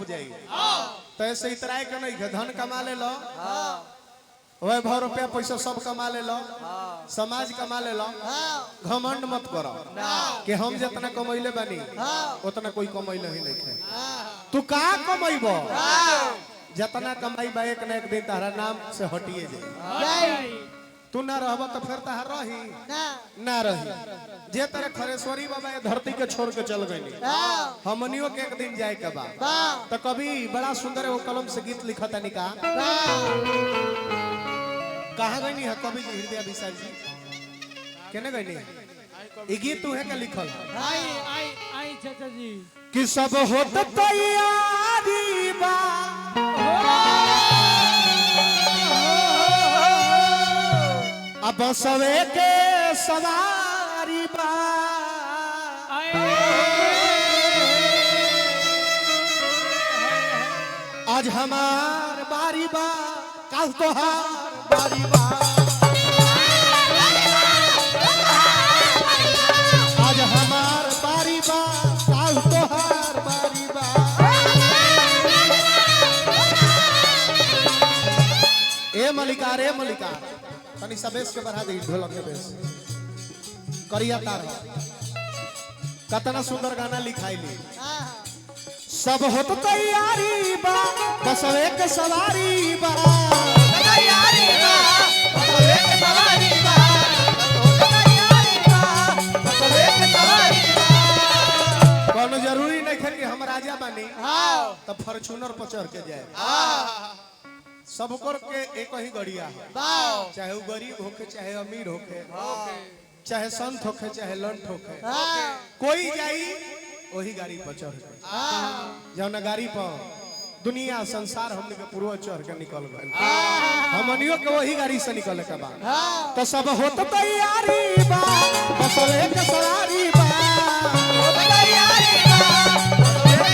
जाई तो ऐसे इतराए के नहीं है धन कमा ले लो वैभव रुपया पैसा सब कमा ले लो समाज कमा ले लो घमंड मत करो कि हम जितना कमैले बानी उतना कोई कमैले ही नहीं है तू का कमैबो जितना कमाई बा एक ना एक दिन तारा नाम से हटिए जाए तू ना रहबा तो फिर तार रही ना रही जे तेरे खरेश्वरी बाबा ये धरती के छोड़ के चल गई हमनियों के एक दिन जाए के बाद तो कभी बड़ा सुंदर वो कलम से गीत लिखा था निका कहाँ गई है कवि जी हृदय विशाल जी कहने गई नहीं ये गीत तू है क्या लिखल आई चाचा जी कि सब होत तैयारी बा अब सवे के सवारी बा आज हमार बारी बा कल तोहार बारी बा आज हमार बारी बा कल तोहार बारी बा ए मलिकार तनी सबेस के बढ़ा दी ढोलक के बेस करिया तार कतना सुंदर गाना लिखाई ली सब होत तैयारी बा बस एक सवारी बा तैयारी बा बस एक सवारी बा तैयारी बा बस एक सवारी बा कोनो जरूरी नहीं है कि हम राजा बनी तब फॉर्च्यूनर पर चढ़ के जाए सबको के एक ही गड़िया है चाहे वो गरीब होके चाहे अमीर होके चाहे संत होके चाहे लंठ होके कोई जाई वही गाड़ी पर चढ़ गए जौन गाड़ी पर दुनिया संसार हमने के पूर्व चढ़ के निकल गए हमनियों के वही गाड़ी से निकले के बाद तो सब होत तैयारी बा बस एक सवारी बा तैयारी बा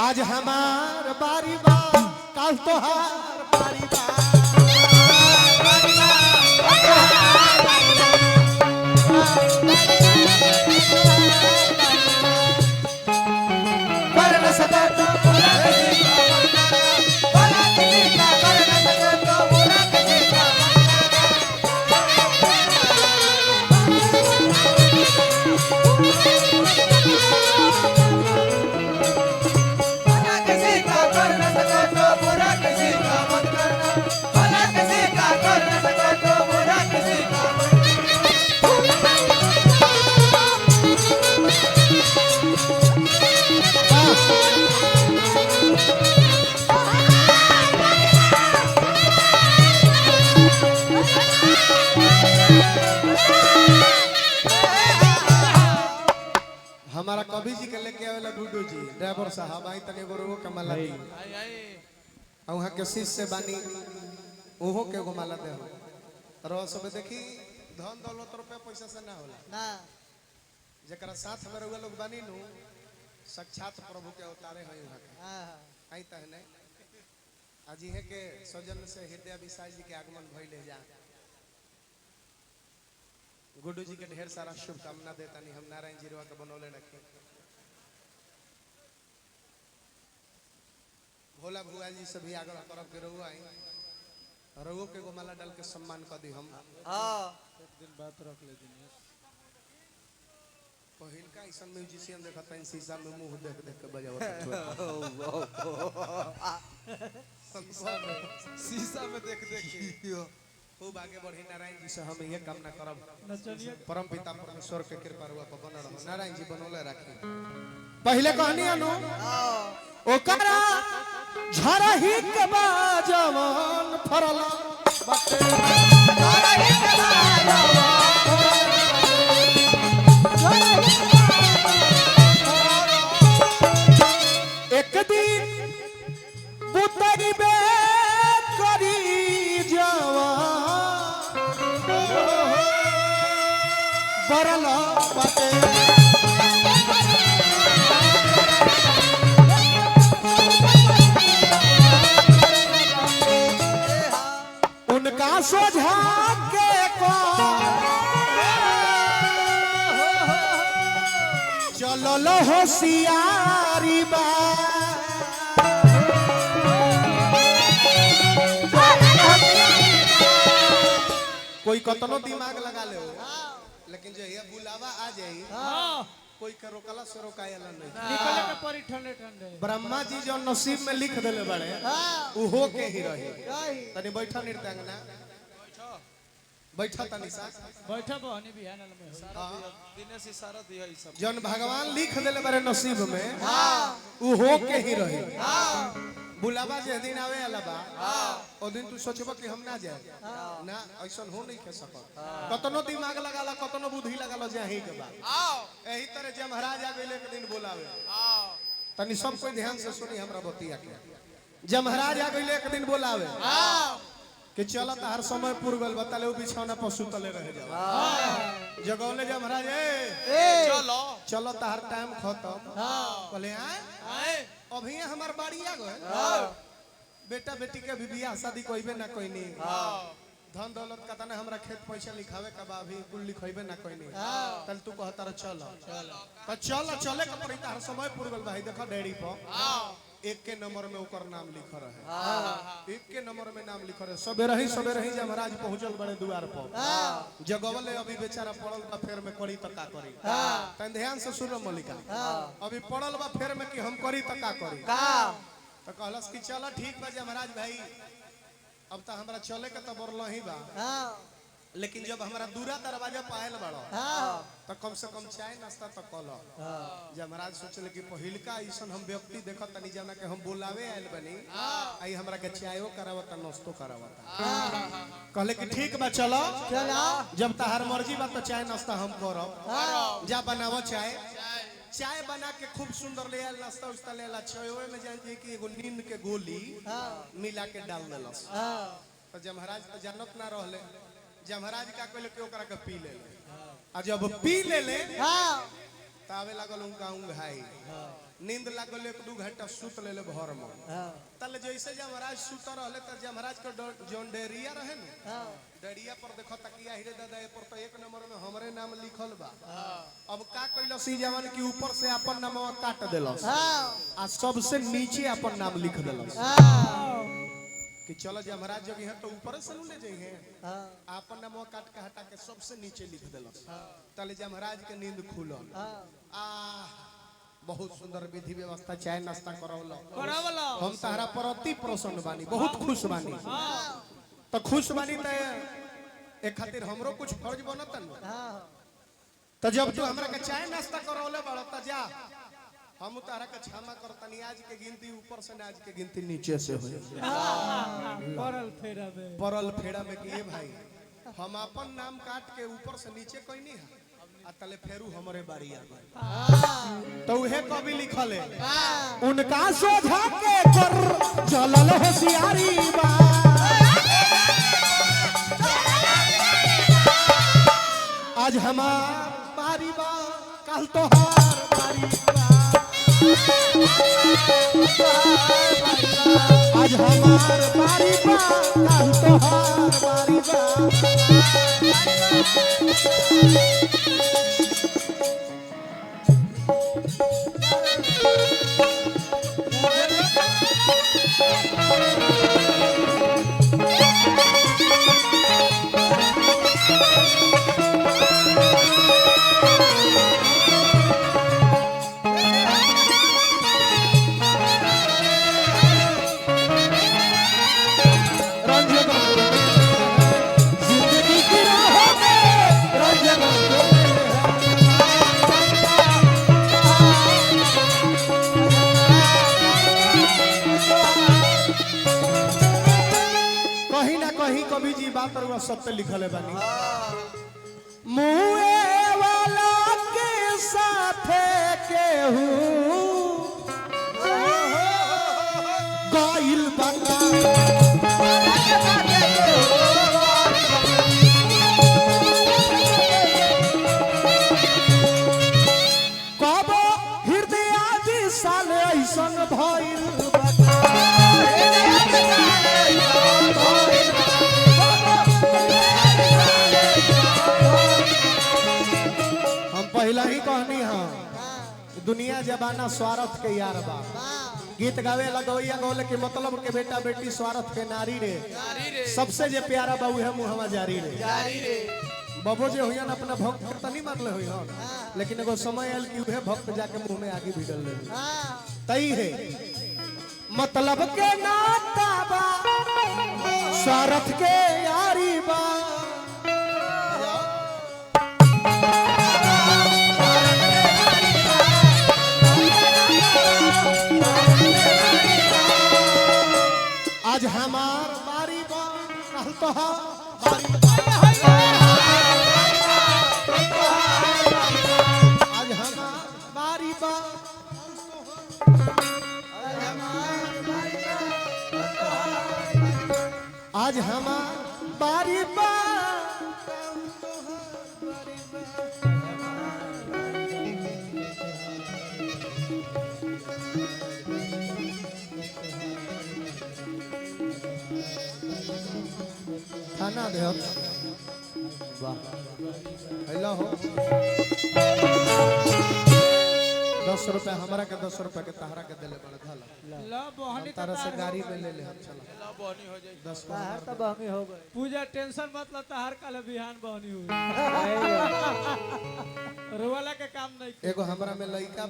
आज हमार बारी बा कल तोहार बारी बा हमारा कवि जी के लेके आवेला गुड्डू जी ड्राइवर साहब आई तने गोरो कमाला दी वहां के शिष्य से बानी ओहो के घुमाला दे रो सब देखी धन दौलत रुपया पैसा से ना होला ना जकरा साथ में रहुआ लोग बानी नु साक्षात प्रभु के अवतारे है वहां के आई तहने आज है के सजन से हृदय विशाल जी के आगमन भइले जा गुड्डू जी के ढेर सारा शुभकामना देता नहीं हम नारायण जी के बनौले रखे भोला भुआ जी से भी आगे तरफ के रहुआ आई रहुओ के गोमाला डाल के सम्मान कर दी हम एक दिन बात रख ले दिन पहिल का ऐसा म्यूजिशियन देखता है शीशा में मुंह देख देख के बजावता शीशा में देख देख के खूब आगे बढ़ी नारायण जी से हम ये कामना करब परम पिता परमेश्वर के कृपा रुआ पर बनल रहो नारायण जी बनौले राखी पहले कहनी अनु ओकरा झरही के बाजवन फरला बटे झरही के बाजवन एक दिन बुतरी बे करी जावा बरला बाटे उनका सोझा के को चलो होशियारी बा कोई कतनो दिमाग लगा ले लेकिन जो ये बुलावा आ जाई कोई के रोकला से रोकायला नहीं निकले के परी ठंडे ठंडे ब्रह्मा जी जो नसीब में लिख देले बड़े उ हो के ही रही तनी बैठा नृत्यांगना बैठा तनी सा बैठा बहनी बिहान में दिनेश इशारा दिया ई सब जन भगवान लिख देले बड़े नसीब में उ हो के ही रही बुलावा जे दिन आवे वाला बा ओ दिन तू सोचबो कि हम ना जाए ना ऐसन हो नहीं के सकत कतनो दिमाग लगाला कतनो बुद्धि लगाला जे ही के बा एही तरह जे महाराज आ गइले के दिन बुलावे तनी सब कोई ध्यान से सुनी हमरा बतिया के जे महाराज आ गइले के दिन बुलावे कि चल तार समय पुर गल बताले बिछौना पर सुतले रह जाओ जगौले जे महाराज चलो चलो तार टाइम खत्म कहले आए अभी हमार बाड़ी आ गए बेटा बेटी के भी बियाह शादी कोइबे ना कोई नहीं धन दौलत का तना हमरा खेत पैसा लिखावे का बा अभी कुल लिखइबे ना कोई नहीं तल तू कहता रह चल चले के पड़ी तार समय पुर गल भाई देखो डेडी पर एक के नंबर में ओकर नाम लिख रहे एक के नंबर में नाम लिख रहे सबे रही जब महाराज पहुंचल बड़े द्वार पर जगवले अभी बेचारा पड़ल बा फेर में करी त का करी तन ध्यान से सुनो मलिका अभी पड़ल बा फेर में कि हम करी त का करी तो कहलस कि चलो ठीक बा जे महाराज भाई अब तो हमरा चले के तो बरल ही बा लेकिन जब हमरा दूरा दरवाजा पायल बड़ो तो कम से कम चाय नाश्ता तो कलो जब महाराज सोचले कि पहिलका ऐसन हम व्यक्ति देखत तनी जना के हम बुलावे आइल बनी आई हमरा के चायो करावता नाश्तो करावता कहले कि ठीक बा चलो जब तहार मर्जी बा तो चाय नाश्ता हम करब जा बनावो चाय बना के खूब सुंदर ले आयल नाश्ता उस्ता ले आला चायोए में जान कि एगो नींद के गोली मिला के डाल देलस तो जब महाराज तो जानत ना रहले जब महाराज का कहले कि ओकरा के पी ले आ जब पी ले तावे लागल उनका भाई नींद लागल 1-2 घंटा सुत ले भर में तले जैसे जब महाराज सुत रहले त जब महाराज के जोन डेरिया रहे न डेरिया पर देखो तकिया हिरे दादा ए पर तो एक नंबर में हमरे नाम लिखल बा अब का कइलस ई जवान की ऊपर से अपन नामवा काट देलस आ सबसे नीचे अपन नाम लिख देलस कि चलो जब महाराज जब यहाँ तो ऊपर से ले जाइए अपन नाम काट के हटा के सबसे नीचे लिख दिलस तले जब महाराज के नींद खुलल बहुत सुंदर विधि व्यवस्था चाय नाश्ता करावलो हम तारा पर अति प्रसन्न बानी बहुत खुश बानी तो खुश बानी त एक खातिर हमरो कुछ फर्ज बनतन तो जब तू हमरा के चाय नाश्ता करावले बड़ त जा हम तारा का क्षमा करतनी आज के गिनती ऊपर से आज के गिनती नीचे से हो परल फेड़ा में कि भाई हम अपन नाम काट के ऊपर से नीचे कोई नहीं है आ तले फेरू हमरे बारी आ गई तो उहे कवि लिखल है उनका सोझा के कर चलल होशियारी बा आज हमार बारी बा कल तोहार बारी बा आज हमार बारी बा कल तोहार बारी बा कवि जी बात और सब पे लिखल है बानी मुए वाला के साथे केहू गाइल बका कब हृदय आदि साल ऐसन भइल पहला ही कहनी हाँ दुनिया जबाना स्वार्थ के यार बा गीत गावे लगवैया गौले के मतलब के बेटा बेटी स्वार्थ के नारी रे सबसे जे प्यारा बा उहे मुहवा जारी रे बाबू जे होयन अपना भक्त के तनी मारले होयन लेकिन एगो समय आयल कि उहे भक्त जाके मुंह में आगे भिड़ल ले तई है मतलब के नाता बा स्वार्थ के यारी बा आज हमार बारी बा कल तो बारी आज हमार बारी बा आज हमार बारी बा थाना दे वाह हेलो हो 10 रुपए हमरा के 10 रुपए के तहरा के देले बड़ा धाला ला बहनी तारा से गाड़ी में ले ले हम चला ला बहनी हो जाई 10 तार तो बहनी हो गई पूजा टेंशन मत ला तहार काले बिहान बहनी हुई रोवाला के काम नहीं एगो हमरा में लइका